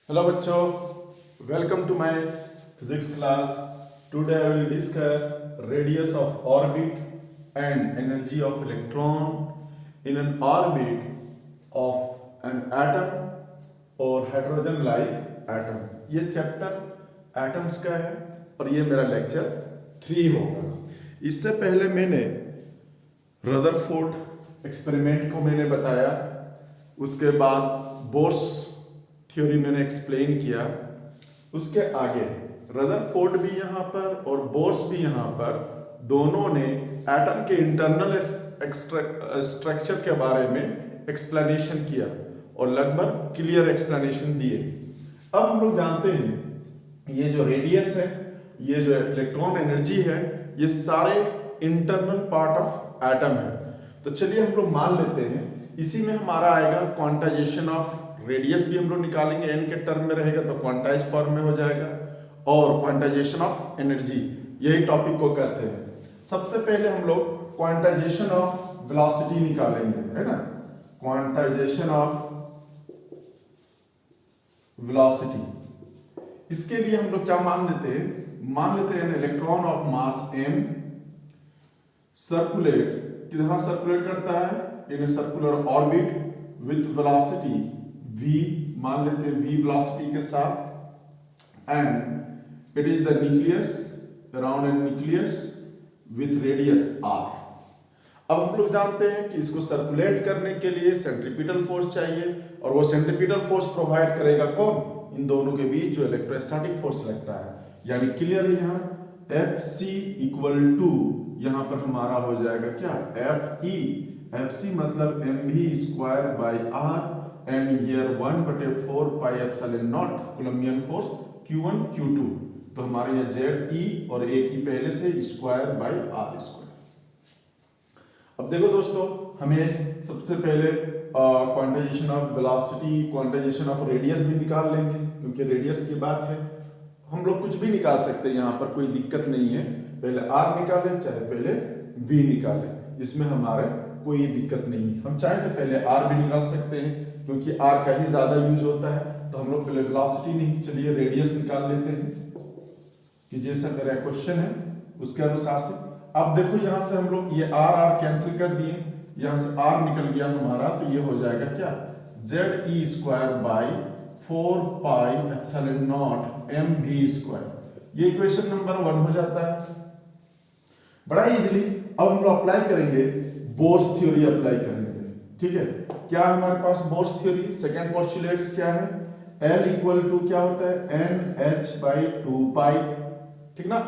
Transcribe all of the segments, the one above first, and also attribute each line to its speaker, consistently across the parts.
Speaker 1: Hello बच्चों, welcome to my physics class. Today I will discuss radius of orbit and energy of electron in an orbit of an atom और hydrogen like atom. ये chapter atoms का है और ये मेरा lecture 3 होगा। इससे पहले मैंने रदरफोर्ड एक्सपेरिमेंट को मैंने बताया, उसके बाद बोर्स थ्योरी मैंने एक्सप्लेन किया। उसके आगे रदरफोर्ड भी यहाँ पर और बोर्स भी यहाँ पर, दोनों ने एटम के इंटरनल स्ट्रक्चर के बारे में एक्सप्लेनेशन किया और लगभग क्लियर एक्सप्लेनेशन दिए। अब हम लोग जानते हैं ये जो रेडियस है, ये जो इलेक्ट्रॉन एनर्जी है, ये सारे इंटरनल पार्ट ऑफ एटम है। तो चलिए हम लोग मान लेते हैं इसी में हमारा आएगा क्वांटाइजेशन ऑफ रेडियस भी हम लोग निकालेंगे, एन के टर्म में रहेगा तो क्वांटाइज फॉर्म में हो जाएगा, और क्वांटाइजेशन ऑफ एनर्जी, यही टॉपिक को कहते हैं। सबसे पहले हम लोग क्वांटाइजेशन ऑफ वेलोसिटी निकालेंगे, है ना। क्वांटाइजेशन ऑफ वेलोसिटी, इसके लिए हम लोग क्या मान लेते हैं electron of mass m circulate, किधर सर्कुलेट करता है, in circular orbit with velocity v, मान लेते हैं v वेलोसिटी के साथ, and it is the nucleus, around an nucleus with radius r। अब हम लोग जानते हैं कि इसको सर्कुलेट करने के लिए सेंट्रीपिटल फोर्स चाहिए, और वो सेंट्रीपिटल फोर्स प्रोवाइड करेगा कौन, इन दोनों के बीच जो इलेक्ट्रोस्टैटिक फोर्स लगता है। यानी क्लियर है, यहाँ Fc इक्वल टू, यहाँ पर हमारा हो जाएगा क्या, Fe। Fc मतलब mv square by r, and here 1/4 pi epsilon naught Coulombian force Q1 Q2। तो हमारे यहाँ Ze और एक ही पहले से स्क्वायर बाई r स्क्वायर। अब देखो दोस्तों, हमें सबसे पहले quantization of velocity, quantization of radius भी निकाल लेंगे, क्योंकि रेडियस की बात है। हम लोग कुछ भी निकाल सकते हैं, यहाँ पर कोई दिक्कत नहीं है। पहले r निकालें चाहे पहले v निकालें, इसमें हमारे कोई दिक्कत नहीं है। हम चाहे तो पहले r भी निकाल सकते हैं, क्योंकि r का ही ज्यादा यूज होता है। तो हम लोग पहले वेलोसिटी नहीं, चलिए रेडियस निकाल लेते हैं, कि जैसा मेरा क्वेश्चन है उसके अनुसार से। अब देखो यहाँ से हम लोग ये r कैंसिल कर दिए, यहाँ से r निकल गया हमारा, तो ये हो जाएगा क्या, Ze square by 4 pi epsilon not mv square. ये इक्वेशन नंबर 1 हो जाता है बड़ा इजीली। अब हम लोग अप्लाई करेंगे, बोर्स थ्योरी अप्लाई करेंगे, ठीक है। क्या है हमारे पास बोर्स थ्योरी, सेकंड पोस्टुलेट्स क्या है, L इक्वल टू क्या होता है, NH बाई 2 पाई, ठीक ना।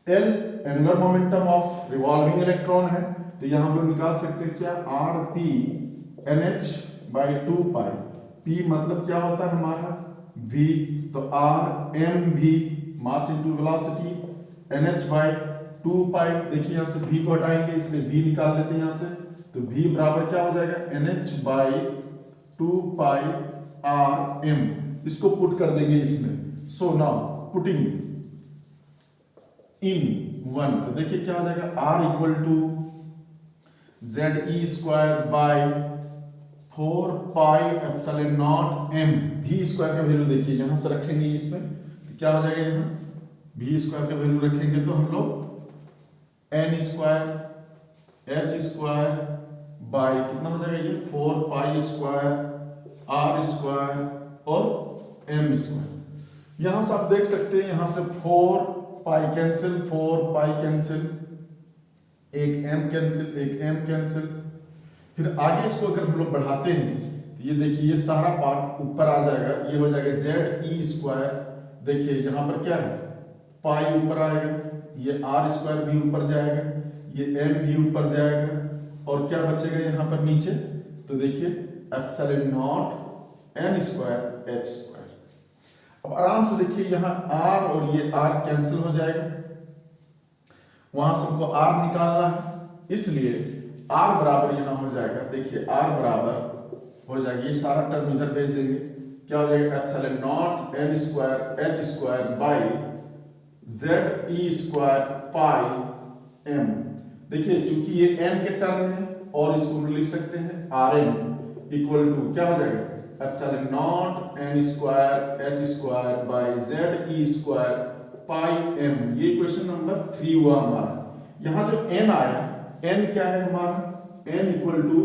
Speaker 1: L angular momentum of revolving electron है, तो यहां हम लोग निकाल सकते हैं क्या, RP NH by 2 pi. P मतलब क्या होता है हमारा, V, तो R mv mass into velocity, NH by 2 पाई। देखिए यहां से V को हटाएंगे, इसलिए V निकाल लेते हैं यहां से, तो V बराबर क्या हो जाएगा, NH बाई 2 पाई RM। इसको पुट कर देंगे इसमें। सो नाउ पुटिंग इन 1, तो देखिए क्या हो जाएगा, R equal to Ze square by 4 pi epsilon naught m। V square का वैल्यू देखिए यहां से रखेंगे इसमें, तो क्या हो जाएगा, यहाँ V स्क्वायर का वैल्यू रखेंगे तो हम लोग n square h square by कितना हो जाएगा, ये 4 पाई स्क्वायर r स्क्वायर और m स्क्वायर। यहां से आप देख सकते हैं, यहां से 4 पाई कैंसिल, 4 पाई कैंसिल, एक m कैंसिल, एक m कैंसिल। फिर आगे इसको अगर हम लोग बढ़ाते हैं तो ये देखिए ये सारा पार्ट ऊपर आ जाएगा, ये हो जाएगा Ze स्क्वायर। देखिए यहां पर क्या है, पाई ऊपर आएगा, ये r स्क्वायर भी ऊपर जाएगा, ये m भी ऊपर जाएगा, और क्या बचेगा यहाँ पर नीचे, तो देखिए epsilon not n square h square. अब आराम से देखिए यहाँ r और ये r कैंसिल हो जाएगा, वहां से हमको r निकालना है, इसलिए r बराबर यहाँ हो जाएगा, देखिए r बराबर हो जाएगा, ये सारा टर्म इधर भेज देंगे, क्या हो जाएगा, epsilon not n square h square by Ze square pi m। देखिए चूंकि ये n के टर्म है, और इसको हम लिख सकते हैं Rn इक्वल टू क्या हो जाएगा, epsilon naught N square H square by Z E square pi M. ये इक्वेशन नंबर 3 हुआ हमारा। यहां जो n आया, n क्या है हमारा, n equal to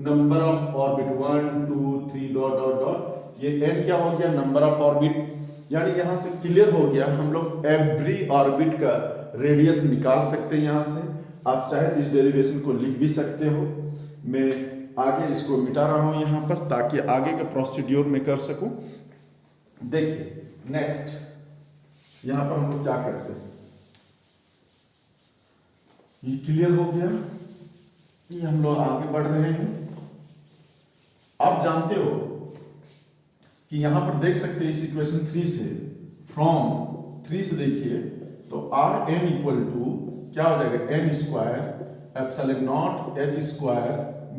Speaker 1: number of orbit 1 2 3 dot dot dot. ये n क्या हो गया, नंबर ऑफ ऑर्बिट। यानी यहां से क्लियर हो गया, हम लोग एवरी ऑर्बिट का रेडियस निकाल सकते हैं यहां से। आप चाहे तो इस डेरिवेशन को लिख भी सकते हो। मैं आगे इसको मिटा रहा हूं यहां पर ताकि आगे का प्रोसीड्योर में कर सकूं। देखिए नेक्स्ट यहां पर हम लोग क्या करते हैं, ये क्लियर हो गया, ये हम लोग आगे बढ़ रहे हैं। आप जानते हो कि यहां पर देख सकते हैं इस इक्वेशन 3 से, फ्रॉम 3 से देखिए तो आर एन इक्वल टू क्या हो जाएगा, N square epsilon naught H square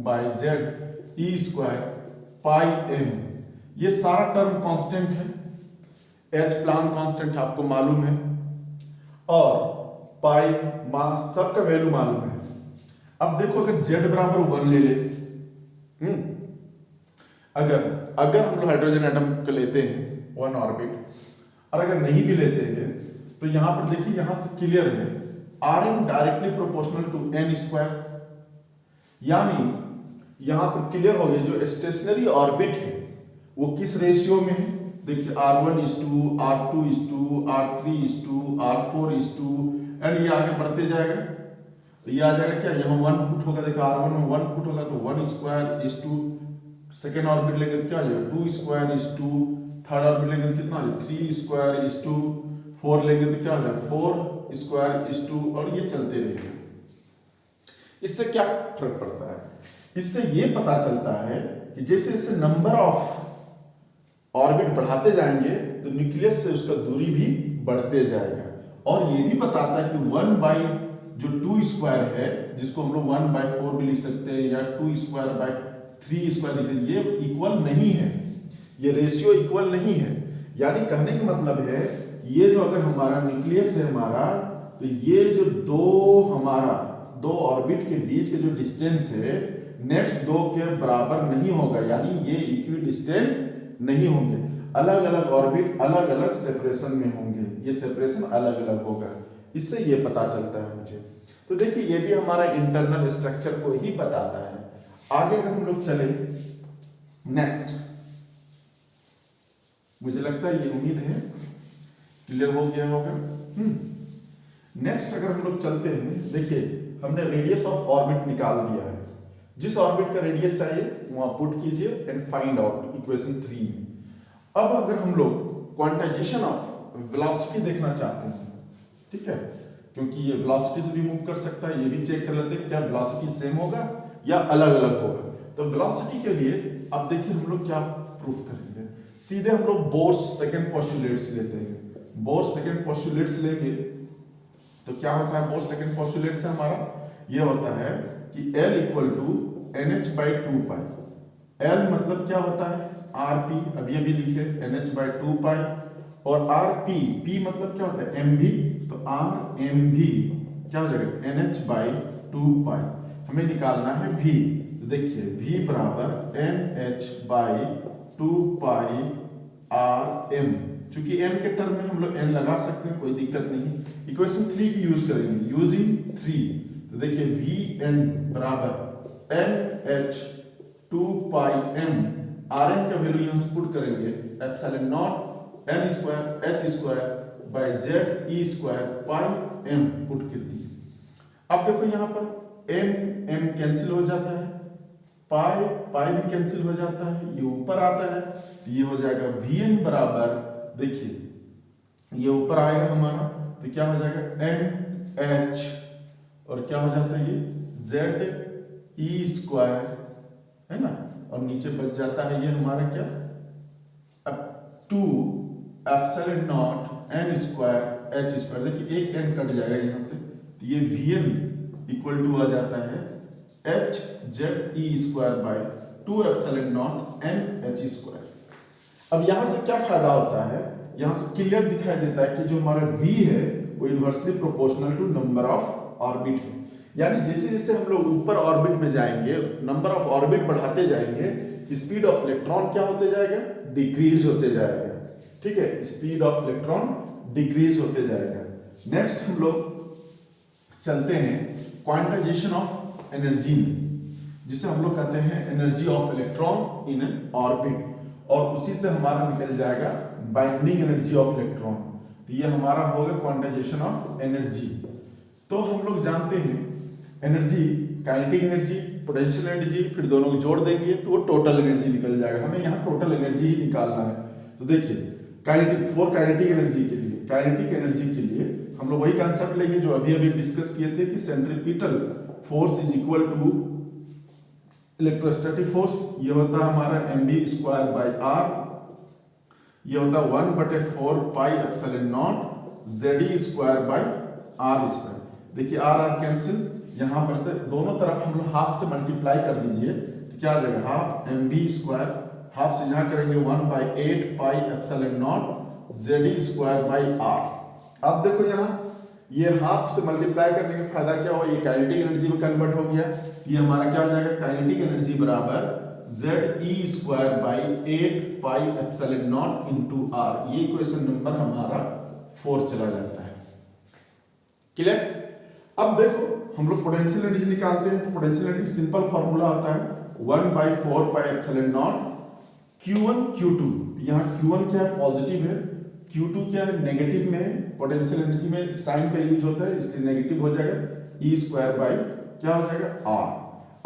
Speaker 1: by Z E square pi M. ये सारा टर्म कांस्टेंट है, एच प्लान कांस्टेंट आपको मालूम है, और पाई मास सबका वैल्यू मालूम है। अब देखो अगर z बराबर 1 ले ले, अगर हम लोग हाइड्रोजन एटम को लेते हैं 1 ऑर्बिट, और अगर नहीं भी लेते हैं तो यहां पर देखिए यहां से क्लियर है R N directly proportional to N square. यानी यहां पर क्लियर हो गया जो स्टेशनरी ऑर्बिट है वो किस रेशियो में है। देखिए R1:2 R2:2 R3:2 R4:2 and ये आगे बढ़ते जाएगा तो ये आ जाएगा क्या, यहाँ 1 पुट होगा, देखो R1 में 1 पुट होगा तो 1 square is to, second orbit लेंगे तो क्या आ जाएगा 2 square is to, third orbit लेंगे तो कितना आ जाएगा 3 स्क्वायर इज टू, 4 लेंगे तो क्या आ जाएगा 4 स्क्वायर इज टू, और ये चलते रहेगा। इससे क्या फर्क पड़ता है, इससे ये पता चलता है कि जैसे जैसे नंबर ऑफ ऑर्बिट बढ़ाते जाएंगे तो न्यूक्लियस से उसका दूरी भी बढ़ते जाएगा। और ये भी बताता है कि 1 बाई जो 2 स्क्वायर है, जिसको हम लोग 1/4 भी लिख सकते हैं या 2 स्क्वायर बाई 3 स्क्वायर लिख सकते हैं, ये इक्वल नहीं है, ये रेशियो इक्वल नहीं है। यानी कहने का मतलब है ये जो अगर हमारा न्यूक्लियस है हमारा, तो ये जो दो ऑर्बिट के बीच के जो डिस्टेंस है नेक्स्ट 2 के बराबर नहीं होगा, यानी ये इक्विडिस्टेंट नहीं होंगे। अलग अलग ऑर्बिट अलग अलग सेपरेशन में होंगे, ये सेपरेशन अलग अलग होगा। इससे ये पता चलता है मुझे। तो देखिए ये भी हमारा इंटरनल स्ट्रक्चर को ही बताता है। आगे अगर हम लोग चले नेक्स्ट, मुझे लगता है ये उम्मीद है क्लियर हो गया होगा। नेक्स्ट अगर हम लोग चलते हैं, देखिए हमने रेडियस ऑफ ऑर्बिट निकाल दिया है। जिस ऑर्बिट का रेडियस चाहिए वहां पुट कीजिए एंड फाइंड आउट इक्वेशन 3 में। अब अगर हम लोग क्वांटाइजेशन ऑफ वेलोसिटी देखना चाहते हैं, ठीक है, क्योंकि ये वेलोसिटी से भी मूव कर सकता है, ये भी चेक कर लेते हैं क्या वेलोसिटी सेम होगा या अलग अलग होगा। तो वेलोसिटी के लिए अब देखिए हम लोग क्या प्रूफ करेंगे, सीधे हम लोग बोर्स सेकंड पोस्टुलेट्स लेते हैं। बोर्स सेकंड पोस्टुलेट्स लेंगे तो क्या होता है, बोर्स सेकंड पोस्टुलेट से हमारा ये होता है कि L equal to NH/2 L मतलब क्या होता है RP, अभी अभी लिखे NH/2 और RP, P मतलब क्या होता है MV, तो RMV क्या हो जाएगा NH/2। हमें निकालना है V, तो देखिए V बराबर NH/2 RM। चूंकि n के टर्म में हम लोग n लगा सकते हैं, कोई दिक्कत नहीं। इक्वेशन 3 की यूज करेंगे, यूजिंग 3, तो देखिए Vn बराबर NH/2m, Rn का वैल्यू यहां से पुट करेंगे epsilon not n square h square by z e square pi m put कर दिए। अब देखो यहां पर m कैंसिल हो जाता है, पाई भी कैंसिल हो जाता है, ये ऊपर आता है तो ये हो जाएगा Vn बराबर, देखिए ये ऊपर आएगा हमारा तो क्या हो जाएगा NH और क्या हो जाता है ये Z E स्क्वायर, है ना, और नीचे बच जाता है ये हमारा क्या, अब 2 epsilon not n square h square. देखिए एक n कट जाएगा यहां से तो ये Vn इक्वल टू आ जाता है H Z E square by 2 epsilon not n h square. अब यहां से क्या फायदा होता है, यहां से क्लियर दिखाई देता है कि जो हमारा V है वो inversely proportional to number of orbit है। यानी जैसे जैसे हम लोग ऊपर ऑर्बिट में जाएंगे, नंबर ऑफ ऑर्बिट बढ़ाते जाएंगे, स्पीड ऑफ इलेक्ट्रॉन क्या होते जाएगा, डिक्रीज होते जाएगा। ठीक है, स्पीड ऑफ इलेक्ट्रॉन डिक्रीज होते जाएगा। नेक्स्ट हम लोग चलते हैं क्वांटाइजेशन ऑफ एनर्जी में, जिसे हम लोग कहते हैं energy of electron in orbit, और उसी से हमारा निकल जाएगा बाइंडिंग एनर्जी ऑफ इलेक्ट्रॉन। तो ये हमारा होगा क्वांटाइजेशन ऑफ एनर्जी। तो हम लोग जानते हैं energy, kinetic energy, potential energy, फिर दोनों को जोड़ देंगे तो वो टोटल एनर्जी निकल जाएगा। हमें यहाँ टोटल एनर्जी ही निकालना है। तो देखिए काइनेटिक एनर्जी के लिए, काइनेटिक एनर्जी के लिए हम लोग वही कंसेप्ट लेंगे जो अभी अभी डिस्कस किए थे कि centripetal force is equal to electrostatic force. ये होता है हमारा mv²/r, ये होता है 1/4πε0 Ze²/r²। देखिए r कैंसिल, यहाँ बचते दोनों तरफ हम लोग हाफ से मल्टीप्लाई कर दीजिए तो क्या आ जाएगा, हाफ mv², हाफ से यहाँ करेंगे 1/8πε0 Ze²/r। अब देखो यहाँ ये हाफ से मल्टीप्लाई करने का फायदा क्या हुआ, ये काइनेटिक एनर्जी में कन्वर्ट हो गया। ये हमारा क्या हो जाएगा, काइनेटिक एनर्जी बराबर Ze²/8πε0 × r। ये इक्वेशन नंबर हमारा 4 चला जाता है। क्लियर। अब देखो हम लोग पोटेंशियल एनर्जी निकालते हैं। तो पोटेंशियल एनर्जी सिंपल फॉर्मूला होता है 1/4πε0 Q1 Q2। यहाँ Q1 क्या है, पॉजिटिव है, Q2 क्या है, नेगेटिव में है। पोटेंशियल एनर्जी में साइन का यूज होता है इसलिए नेगेटिव हो जाएगा, E² क्या हो जाएगा, R।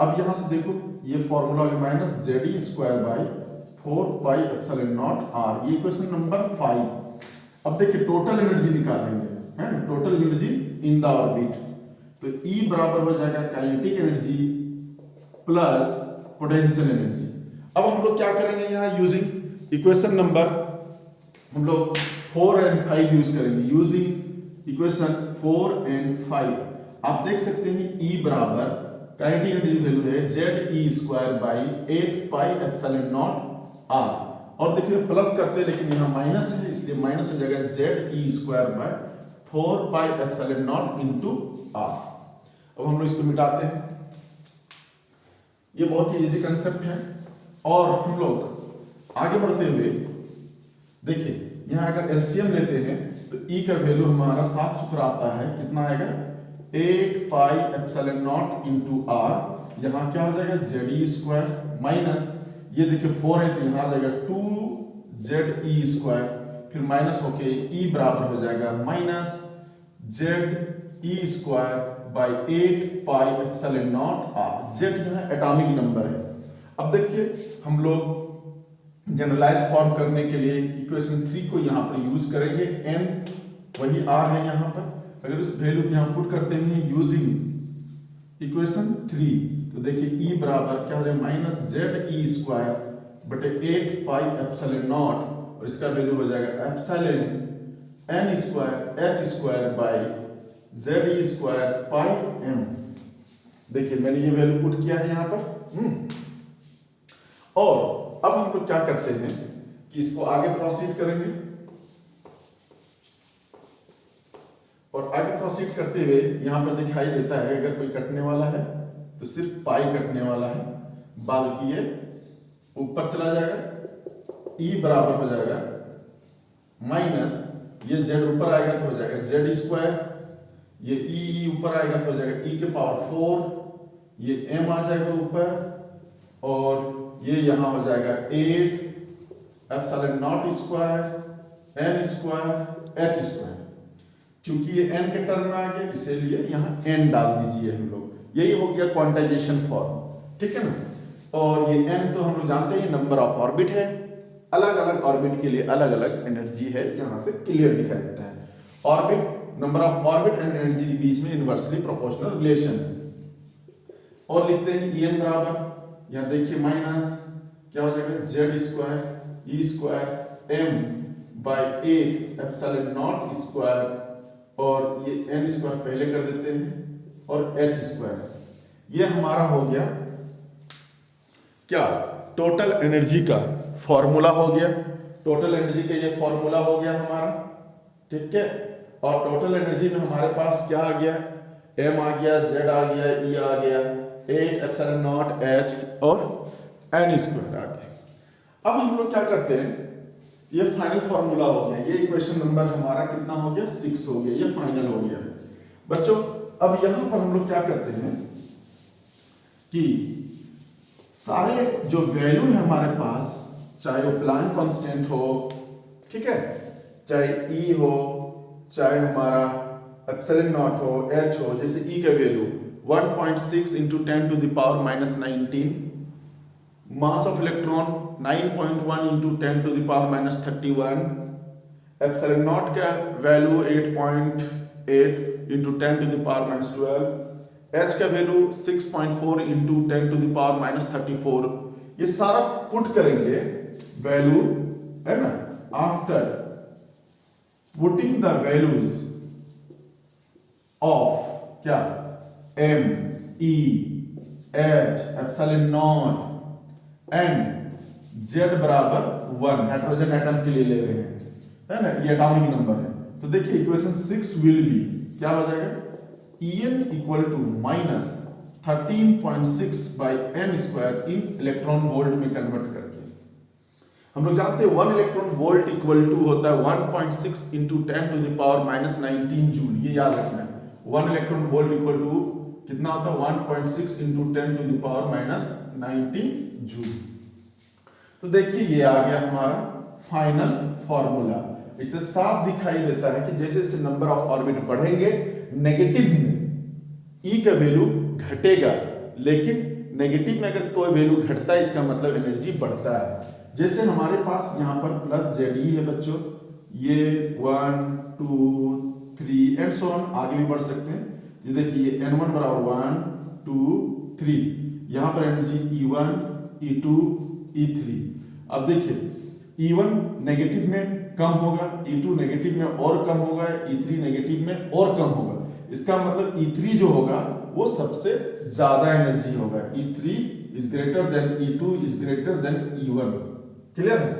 Speaker 1: अब यहाँ से देखो ये फॉर्मूला हो गया -Ze²/4πε0r। ये क्वेश्चन नंबर 5। अब देखिए टोटल एनर्जी निकालेंगे, है total energy in the orbit. तो E बराबर हो जाएगा kinetic energy plus potential energy. अब हम लोग क्या करेंगे, यहाँ यूजिंग इक्वेशन नंबर हम लोग 4 और 5 यूज करेंगे। यूजिंग इक्वेशन 4 और 5 आप देख सकते हैं E बराबर काइनेटिक एनर्जी वैल्यू है Ze²/8πε0r। और देखिए प्लस करते हैं लेकिन यहाँ माइनस है इसलिए माइनस हो जाएगा Ze²/4πε0 × r। अब हम लोग इसको मिटाते हैं। ये बहुत ही इजी कंसेप्ट है। और हम लोग आगे बढ़ते हुए देखिए यहाँ अगर एलसीएम लेते हैं तो E का वैल्यू हमारा साफ सुथरा आता है, कितना आएगा, 8πε0 × r। यहाँ क्या हो जाएगा, Ze² माइनस ये देखिए 4 है तो यहाँ आ जाएगा 2Ze², फिर माइनस होके E बराबर हो जाएगा -Ze²/8πε0r। Z यहाँ एटॉमिक नंबर है। अब देखिए हम लोग जनरलाइज फॉर्म करने के लिए इक्वेशन 3 को यहाँ पर यूज करेंगे। n वही r है यहाँ पर। अगर इस वैल्यू को यहाँ पुट करते हैं यूजिंग इक्वेशन 3 तो देखिए E बराबर क्या हो जाएगा, -Ze²/8πε0 और इसका वैल्यू हो जाएगा εn²h²/Ze²πm। देखिए मैंने ये वैल्यू पुट किया है यहाँ पर। और अब हम लोग क्या करते हैं कि इसको आगे प्रोसीड करेंगे। और आगे प्रोसीड करते हुए यहाँ पर दिखाई देता है अगर कोई कटने वाला है तो सिर्फ पाई कटने वाला है, बाकी ये ऊपर चला जाएगा। E बराबर हो जाएगा माइनस ये Z ऊपर आएगा तो हो जाएगा Z², ये E ऊपर आएगा तो हो जाएगा e⁴, ये m आ जाएगा ऊपर और ये यहाँ हो जाएगा 8ε0² क्योंकि ये n के टर्म में आ गया इसीलिए यहाँ n डाल दीजिए हम लोग। यही हो गया क्वांटाइजेशन फॉर्म, ठीक है ना। और ये n तो हम लोग जानते हैं नंबर ऑफ ऑर्बिट है, अलग अलग ऑर्बिट के लिए अलग अलग एनर्जी है, यहाँ से क्लियर दिखाई देता है। Orbit, number of orbit and energy के बीच में इनवर्सली प्रोपोर्शनल रिलेशन है। और लिखते हैं En बराबर, यहाँ देखिए माइनस क्या हो जाएगा Ze²E²m/8ε0² और ये n² पहले कर देते हैं और h²। ये हमारा हो गया क्या, टोटल एनर्जी का फॉर्मूला हो गया। टोटल एनर्जी का ये फॉर्मूला हो गया हमारा, ठीक है। और टोटल एनर्जी में हमारे पास क्या आ गया, m आ गया, z आ गया, e आ गया, 8ε0h और n² आ गया। अब हम लोग क्या करते हैं, ये फाइनल फॉर्मूला हो गया, ये इक्वेशन नंबर हमारा कितना हो गया 6 हो गया, ये फाइनल हो गया बच्चों। अब यहां पर हम लोग क्या करते हैं कि सारे जो वैल्यू है हमारे पास, चाहे वो प्लांक कांस्टेंट हो, ठीक है, चाहे ई हो, चाहे हमारा एप्सिलॉन नॉट हो, एच हो, जैसे ई का value 1.6 into 10 to the power minus 19, mass of electron 9.1 into 10 to the power minus 31, epsilon naught का value 8.8 into 10 to the power minus 12, h का value 6.4 into 10 to the power minus 34। ये सारा put करेंगे value, है ना, after putting the values of क्या m, e, h, epsilon naught and Z बराबर 1, hydrogen atom के लिए ले रहे हैं, है ना, ये एटॉमिक नंबर है। तो देखिए इक्वेशन 6 विल बी क्या हो जाएगा, En equal to minus 13.6 by N square in electron volt में कन्वर्ट करके। हम लोग जानते हैं 1 इलेक्ट्रॉन वोल्ट इक्वल टू होता है 1.6 into 10 to the power minus 19 joule, ये याद रखना है। 1 इलेक्ट्रॉन वोल्ट इक्वल टू कितना होता है 1.6 into 10 to the power minus 19 joule. तो देखिए ये आ गया हमारा फाइनल फॉर्मूला। इससे साफ दिखाई देता है कि जैसे जैसे नंबर ऑफ ऑर्बिट बढ़ेंगे नेगेटिव में ई का वैल्यू घटेगा, लेकिन नेगेटिव में अगर कोई वैल्यू घटता है इसका मतलब एनर्जी बढ़ता है। जैसे हमारे पास यहाँ पर प्लस जेड ई है बच्चों, ये 1 2 3 एंड सो ऑन आगे भी बढ़ सकते हैं। ये देखिए n1 बराबर 1 2 3, यहाँ पर एनर्जी E1 E2 E3। अब देखिए E1 नेगेटिव में कम होगा, E2 नेगेटिव में और कम होगा, E3 नेगेटिव में और कम होगा। इसका मतलब E3 जो होगा वो सबसे ज्यादा एनर्जी होगा, E3 is greater than E2 is greater than E1। Clear है?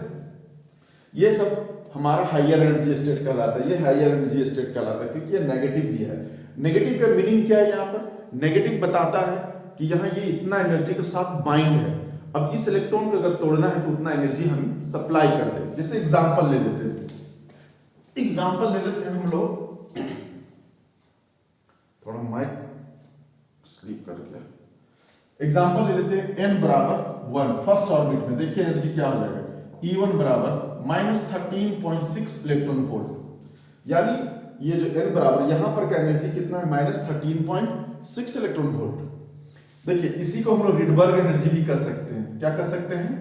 Speaker 1: ये सब हमारा हायर एनर्जी स्टेट कहलाता है, ये हायर एनर्जी स्टेट कहलाता है क्योंकि ये नेगेटिव दिया है। नेगेटिव का मीनिंग क्या है, यहाँ पर नेगेटिव बताता है कि यहाँ ये इतना एनर्जी के साथ बाइंड है, अब इस इलेक्ट्रॉन को अगर तोड़ना है तो उतना एनर्जी हम सप्लाई कर दें। जैसे एग्जांपल ले लेते हैं, एग्जांपल ले लेते हैं हम लोग, थोड़ा माइक स्लीप कर गया। एग्जांपल ले लेते हैं n बराबर 1 फर्स्ट ऑर्बिट में, देखिए एनर्जी क्या हो जाएगा, E1 बराबर माइनस 13.6 इलेक्ट्रॉन वोल्ट, यानी ये जो n बराबर यहां पर का एनर्जी कितना है माइनस 13.6 इलेक्ट्रॉन वोल्ट। देखिए इसी को हम लोग रिडबर्ग एनर्जी भी कर सकते हैं। क्या कर सकते हैं,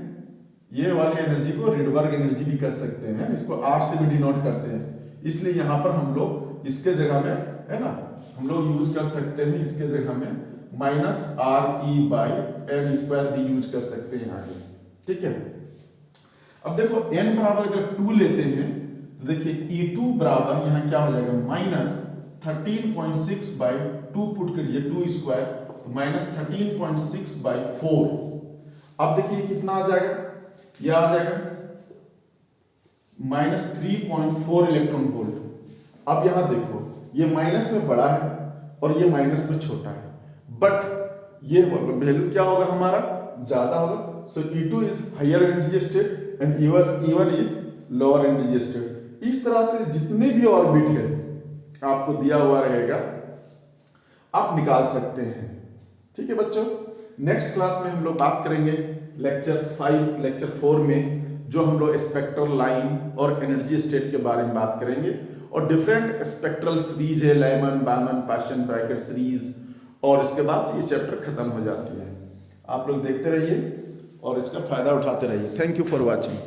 Speaker 1: ये वाली एनर्जी को रिडबर्ग एनर्जी भी कर सकते हैं, इसको R से भी डिनोट करते हैं। इसलिए यहां पर हम लोग इसके जगह में, है ना, हम लोग यूज कर सकते हैं इसके जगह में minus RE by N square भी यूज कर सकते हैं आगे, ठीक है। अब देखो n बराबर अगर 2 लेते हैं तो देखिए E2 बराबर यहाँ क्या हो जाएगा माइनस 13.6 बाई 2 पुट करिए 2 स्क्वायर तो माइनस 13.6 बाई 4। अब देखिए कितना आ जाएगा, ये आ जाएगा माइनस 3.4 इलेक्ट्रॉन वोल्ट। अब यहां देखो ये माइनस में बड़ा है और ये माइनस में छोटा है, बट ये वैल्यू क्या होगा हमारा ज्यादा होगा। So E2 is higher energy state and E1 is lower energy state. इस तरह से जितने भी ऑर्बिट है आपको दिया हुआ रहेगा, आप निकाल सकते हैं, ठीक है बच्चों। नेक्स्ट क्लास में हम लोग बात करेंगे लेक्चर 4 में, जो हम लोग स्पेक्ट्रल लाइन और एनर्जी स्टेट के बारे में बात करेंगे, और डिफरेंट स्पेक्ट्रल सीरीज है, lemon Beaman Paschen Brackett series, और इसके बाद ये चैप्टर खत्म हो जाती है। आप लोग देखते रहिए और इसका फायदा उठाते रहिए। Thank you for watching.